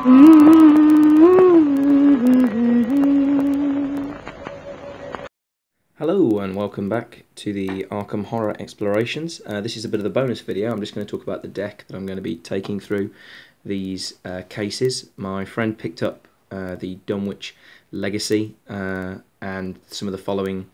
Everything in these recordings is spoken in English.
Hello and welcome back to the Arkham Horror Explorations. This is a bit of a bonus video. I'm just going to talk about the deck that I'm going to be taking through these cases. My friend picked up the Dunwich Legacy and some of the following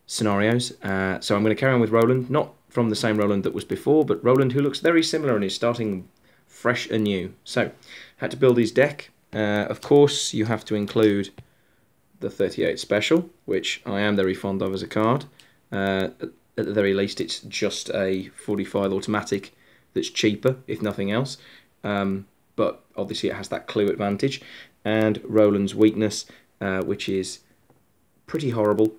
scenarios. So I'm going to carry on with Roland, not from the same Roland that was before, but Roland who looks very similar and is starting fresh anew. So, had to build his deck. Of course, you have to include the 38 special, which I am very fond of as a card. At the very least, it's just a 45 automatic that's cheaper, if nothing else. But obviously it has that clue advantage. And Roland's weakness, which is pretty horrible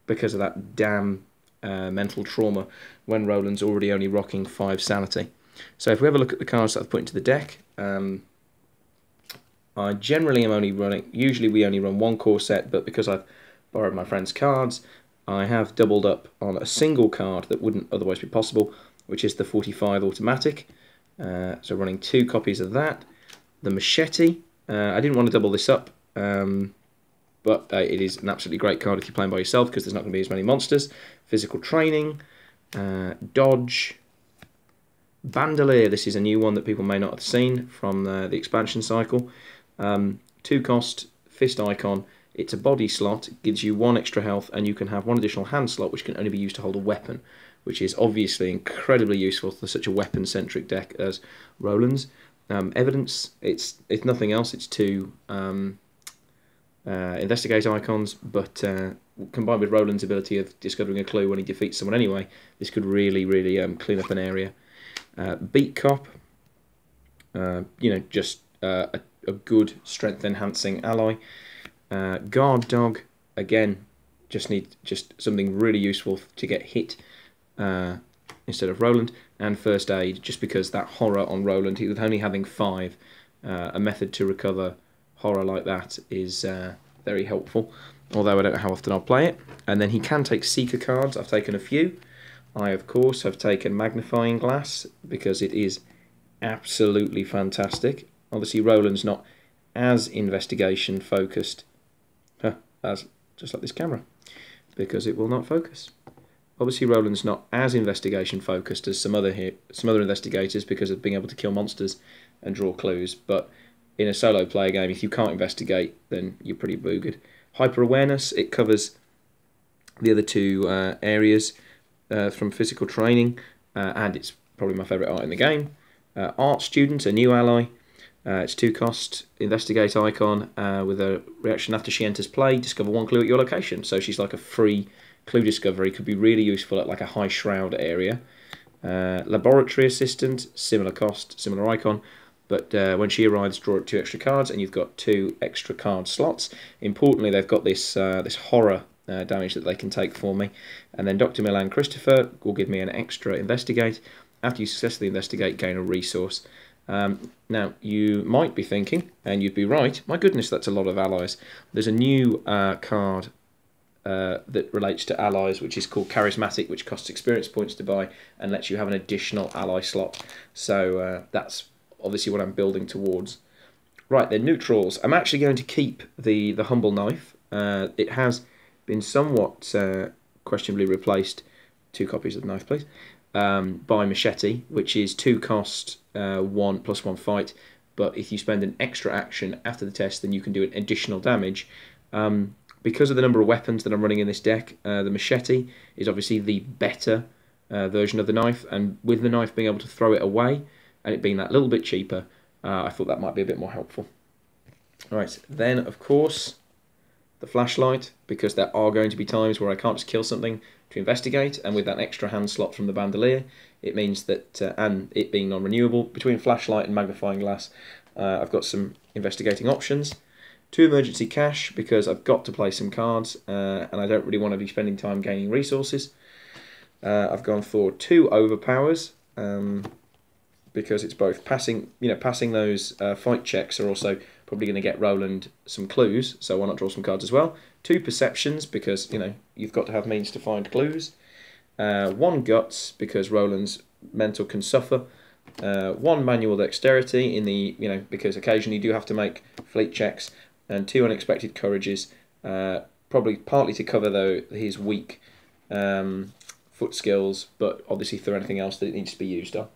because of that damn mental trauma when Roland's already only rocking 5 sanity. So if we have a look at the cards that I've put into the deck, I generally am only running, usually we only run one core set, but because I've borrowed my friend's cards, I have doubled up on a single card that wouldn't otherwise be possible, which is the 45 automatic. So running 2 copies of that. The machete, I didn't want to double this up, but it is an absolutely great card if you're playing by yourself because there's not going to be as many monsters. Physical training, dodge, bandolier. This is a new one that people may not have seen from the expansion cycle. 2 cost, fist icon. It's a body slot, gives you 1 extra health, and you can have 1 additional hand slot, which can only be used to hold a weapon, which is obviously incredibly useful for such a weapon-centric deck as Roland's. Evidence, it's nothing else. It's 2 investigate icons, but combined with Roland's ability of discovering a clue when he defeats someone anyway, this could really clean up an area. Beat cop, just a good strength enhancing ally. Guard dog, again, just something really useful to get hit instead of Roland. And first aid, just because that horror on Roland, with only having 5, a method to recover horror like that is very helpful, although I don't know how often I'll play it. And then he can take seeker cards. I've taken a few. I of course have taken magnifying glass because it is absolutely fantastic. Obviously Roland's not as investigation focused as just like this camera, because it will not focus. Obviously Roland's not as investigation focused as some other investigators because of being able to kill monsters and draw clues, but in a solo player game, if you can't investigate, then you're pretty boogered. Hyper awareness, it covers the other 2 areas from physical training, and it's probably my favourite art in the game. Art student, a new ally. It's 2 cost, investigate icon, with a reaction after she enters play, discover 1 clue at your location. So she's like a free clue discovery, could be really useful at like a high shroud area. Laboratory assistant, similar cost, similar icon, but when she arrives, draw 2 extra cards, and you've got 2 extra card slots. Importantly, they've got this this horror damage that they can take for me. And then Dr. Milan Christopher will give me an extra investigate. After you successfully investigate, gain a resource. Now, you might be thinking, and you'd be right, my goodness, that's a lot of allies. There's a new card that relates to allies, which is called Charismatic, which costs experience points to buy and lets you have an additional ally slot. So that's obviously what I'm building towards. Right, then neutrals. I'm actually going to keep the humble knife. It has been somewhat questionably replaced, 2 copies of the knife please, by machete, which is 2 cost, 1 plus 1 fight, but if you spend an extra action after the test, then you can do an additional damage. Because of the number of weapons that I'm running in this deck, the machete is obviously the better version of the knife, and with the knife being able to throw it away and it being that little bit cheaper, I thought that might be a bit more helpful. Alright, then of course the flashlight, because there are going to be times where I can't just kill something to investigate, and with that extra hand slot from the bandolier, it means that, and it being non-renewable, between flashlight and magnifying glass, I've got some investigating options. 2 emergency cash, because I've got to play some cards, and I don't really want to be spending time gaining resources. I've gone for 2 overpowers, because it's both passing those fight checks are also probably going to get Roland some clues, so why not draw some cards as well. 2 perceptions, because you've got to have means to find clues. 1 guts, because Roland's mental can suffer 1 manual dexterity in the, because occasionally you do have to make fleet checks, and 2 unexpected courages, probably partly to cover though his weak foot skills, but obviously for anything else that it needs to be used on.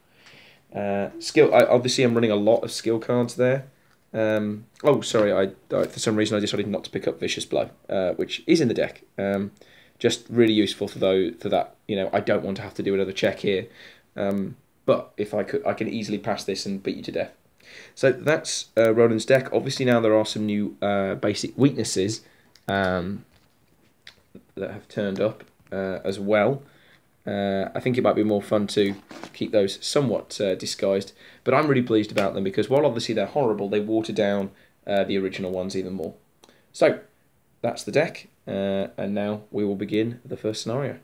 Skill. Obviously I'm running a lot of skill cards there. Oh, sorry. I for some reason I decided not to pick up Vicious Blow, which is in the deck. Just really useful for that. I don't want to have to do another check here. But if I could, I can easily pass this and beat you to death. So that's Roland's deck. Obviously now there are some new basic weaknesses that have turned up as well. I think it might be more fun to keep those somewhat disguised, but I'm really pleased about them because while obviously they're horrible, they water down the original ones even more. So that's the deck, and now we will begin the first scenario.